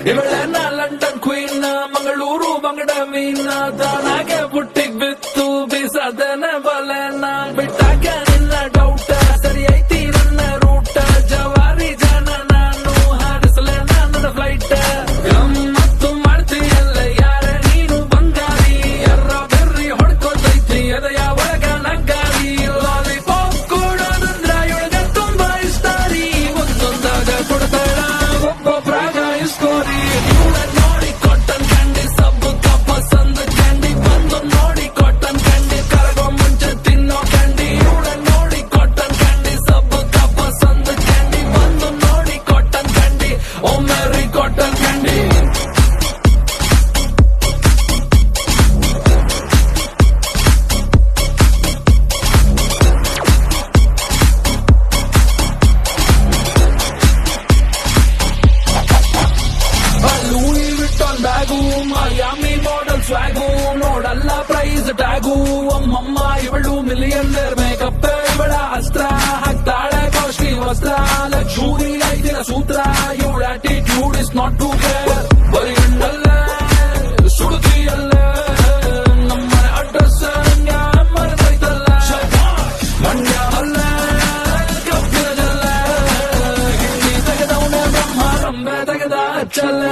ಇವಳೆನ್ನ London queen Mangaluru ಬಂಗಡ ಮೀನ್ ತಾನಾಗೆ ಬುಟ್ಟಿಗ್ ಬಿತ್ತು ಬೀಸದನ ಬಲೆನ ಬಿಟ್ಟಾಗ ನಿನ್ನ ಡೌಟ ಸರಿ ಐತಿ ನನ್ನ ರೂಟ ಜವಾರಿ ಜನ ನಾನು ಹಾರಿಸಲೆ ನನ್ನ ಫ್ಲೈಟ್ ಮತ್ತು ಮಾಡ್ತೀಯಲ್ಲ ಯಾರ ನೀನು ಬಂಗಾರಿ ಎರ್ರ ಬೆರ್ರಿ ಹೊಡ್ಕೊತೈತಿ ಎದೆಯ ಒಳಗ ನಗ್ಗಾರಿ ಲಾಲಿಪಾಪ್ ಕೊಡೋದಂದ್ರ ಇವಳಗ ತುಂಬಾ ಇಷ್ಟ ರೀ ಒಂದೊಂದಾಗ ಕೊಡ್ತಾಳ ಒಬ್ಬೊಬ್ರಾಗ ಇಸ್ಕೋರಿ ಇವಳ ನೋಡಿ ಕಾಟನ್ ಕ್ಯಾಂಡಿ ಸಬ್ಬು ಪಸಂದ್ ಕ್ಯಾಂಡಿ ಬಂದು ನೋಡಿ ಕಾಟನ್ ಕ್ಯಾಂಡಿ ಕರಗೋ ಮುಂಚೆ ತಿನ್ನೋ ಕ್ಯಾಂಡಿ ಇವಳ ನೋಡಿ ಕಾಟನ್ ಕ್ಯಾಂಡಿ ಸಬ್ಬು ಪಸಂದ್ ಕ್ಯಾಂಡಿ ಬಂದು ನೋಡಿ ಕಾಟನ್ ಕ್ಯಾಂಡಿ ಓ ಮೇರಿ cotton candy Louis Vuitton bag Miami model swag ನೋಡಲ್ಲ ಪ್ರೈಸ್ ಟ್ಯಾಗು ಅಮ್ಮಮ್ಮ ಇವಳು ಮಿಲಿಯನ್ಡರ್ ಮೇಕಪ್ ಇವಳ ಅಸ್ತ್ರ ಹಾಕ್ತಾಳೆ ಕಾಸ್ಟ್ಲಿ ವಸ್ತ್ರ ಲಕ್ಷೂರಿ ಐದಿನ ಸೂತ್ರ ಇವಳ attitude is not to care ಬರೀ ಗಂಡಲ್ಲ ಸುಡುತ್ತಿಯಲ್ಲ ನಮ್ಮ ಅಡ್ರೆಸ್ ಮರೆತೈತಲ್ಲ ಮಂಡ್ಯ ಅಲ್ಲ ಕಬ್ಬಿರದಲ್ಲ ಹಿಂದಿ ತೆಗೆದವನ ಬ್ರಹ್ಮ ರಂಬೆ ತೆಗೆದ ಚಲ್ಲ